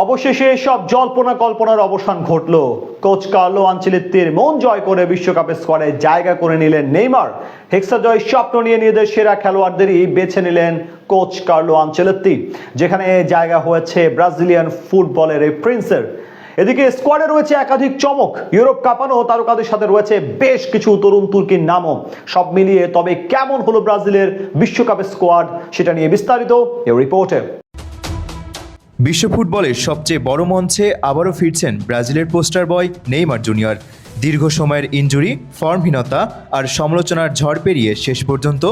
অবশেষে সব জল্পনা কল্পনার অবসান ঘটল। কোচ কার্লো আনচেলত্তির মন জয় করে বিশ্বকাপের স্কোয়াডে জায়গা করে নিলেন নেইমার। হেক্সা জয় স্বপ্ন নিয়ে নিজেদের সেরা খেলোয়াড়দেরই বেছে নিলেন কোচ কার্লো আনচেলত্তি, যেখানে জায়গা হয়েছে ব্রাজিলিয়ান ফুটবলের এই প্রিন্সের। এদিকে স্কোয়াডে রয়েছে একাধিক চমক, ইউরোপ কাঁপানো তারকাদের সাথে রয়েছে বেশ কিছু তরুণ তুর্কির নামও। সব মিলিয়ে তবে কেমন হলো ব্রাজিলের বিশ্বকাপের স্কোয়াড, সেটা নিয়ে বিস্তারিত এই রিপোর্টে। বিশ্ব ফুটবলের সবচেয়ে বড় মঞ্চে আবারও ফিরছেন ব্রাজিলের পোস্টার বয় নেইমার জুনিয়র। দীর্ঘ সময়ের ইনজুরি, ফর্মহীনতা আর সমালোচনার ঝড় পেরিয়ে শেষ পর্যন্ত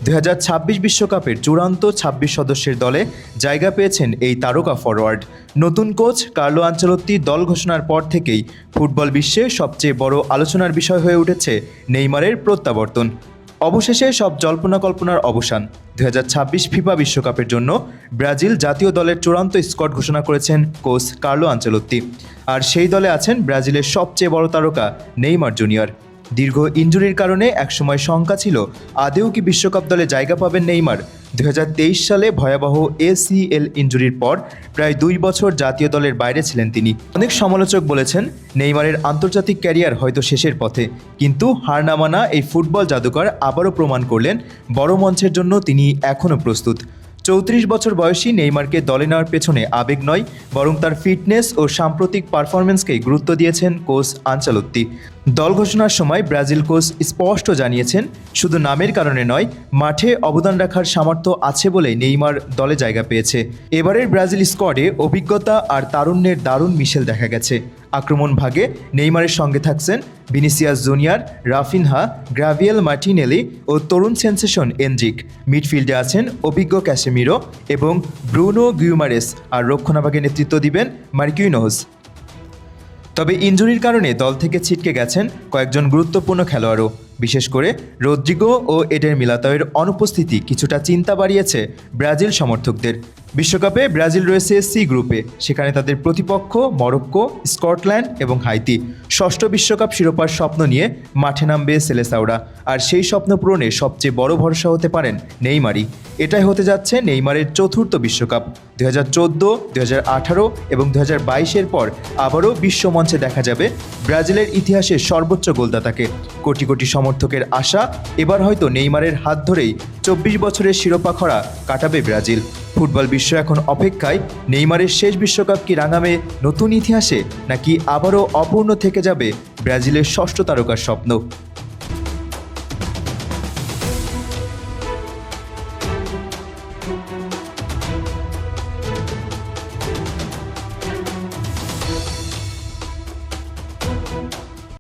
2026 বিশ্বকাপের চূড়ান্ত 26 সদস্যের দলে জায়গা পেয়েছেন এই তারকা ফরওয়ার্ড। নতুন কোচ কার্লো আনচেলত্তি দল ঘোষণার পর থেকেই ফুটবল বিশ্বে সবচেয়ে বড় আলোচনার বিষয় হয়ে উঠেছে নেইমারের প্রত্যাবর্তন। অবশেষে সব জল্পনা কল্পনার অবসান। 2026 ফিফা বিশ্বকাপের জন্য ব্রাজিল জাতীয় দলের চূড়ান্ত স্কোয়াড ঘোষণা করেছেন কোচ কার্লো আনচেলত্তি। আর সেই দলে আছেন ব্রাজিলের সবচেয়ে বড় তারকা নেইমার জুনিয়র। দীর্ঘ ইনজুরির কারণে একসময় শঙ্কা ছিল আদেও কি বিশ্বকাপ দলে জায়গা পাবেন নেইমার। 2023 সালে ভয়াবহ ACL ইনজুরির পর প্রায় 2 বছর জাতীয় দলের বাইরে ছিলেন তিনি। অনেক সমালোচক বলেছেন নেইমারের আন্তর্জাতিক ক্যারিয়ার হয়তো শেষের পথে, কিন্তু হার না মানা এই ফুটবল জাদুকর আবারও প্রমাণ করলেন বড় মঞ্চের জন্য তিনি এখনও প্রস্তুত। 34 বছর বয়সী নেইমারকে দলে নেওয়ার পেছনে আবেগ নয়, বরং তার ফিটনেস ও সাম্প্রতিক পারফরমেন্সকেই গুরুত্ব দিয়েছেন কোচ আনচেলত্তি। দল ঘোষণার সময় ব্রাজিল কোচ স্পষ্ট জানিয়েছেন, শুধু নামের কারণে নয়, মাঠে অবদান রাখার সামর্থ্য আছে বলেই নেইমার দলে জায়গা পেয়েছে। এবারের ব্রাজিল স্কোয়াডে অভিজ্ঞতা আর তারুণ্যের দারুণ মিশেল দেখা গেছে। আক্রমণ ভাগে নেইমারের সঙ্গে থাকছেন ভিনিসিয়াস জুনিয়র, রাফিনহা, গ্রাভিয়েল মার্টিনেলি ও তরুণ সেন্সেশন এনজিক। মিডফিল্ডে আছেন অভিজ্ঞ ক্যাসেমিরো এবং ব্রুনো গুইমারেস, আর রক্ষণভাগে নেতৃত্ব দিবেন মার্কিনোজ। তবে ইনজুরির কারণে দল থেকে ছিটকে গেছেন কয়েকজন গুরুত্বপূর্ণ খেলোয়াড়ও। বিশেষ করে রদ্রিগো ও এডের মিলাতাওয়ের অনুপস্থিতি কিছুটা চিন্তা বাড়িয়েছে ব্রাজিল সমর্থকদের। বিশ্বকাপে ব্রাজিল রয়েছে সি গ্রুপে, সেখানে তাদের প্রতিপক্ষ মরক্কো, স্কটল্যান্ড এবং হাইতি। ষষ্ঠ বিশ্বকাপ শিরোপার স্বপ্ন নিয়ে মাঠে নামবে সেলেসাওরা, আর সেই স্বপ্ন পূরণে সবচেয়ে বড় ভরসা হতে পারেন নেইমারই। এটাই হতে যাচ্ছে নেইমারের চতুর্থ বিশ্বকাপ। 2014, 2018 এবং 2022-এর পর আবারও বিশ্বমঞ্চে দেখা যাবে ব্রাজিলের ইতিহাসের সর্বোচ্চ গোলদাতাকে। কোটি কোটি সমর্থকের আশা, এবার হয়তো নেইমারের হাত ধরেই 24 বছরের শিরোপা খরা কাটাবে ব্রাজিল। ফুটবল বিশ্ব এখন অপেক্ষায়, নেইমারের শেষ বিশ্বকাপ কি রাঙাবে নতুন ইতিহাসে, নাকি আবারও অপূর্ণ থেকে যাবে ব্রাজিলের ষষ্ঠ তারকার স্বপ্ন।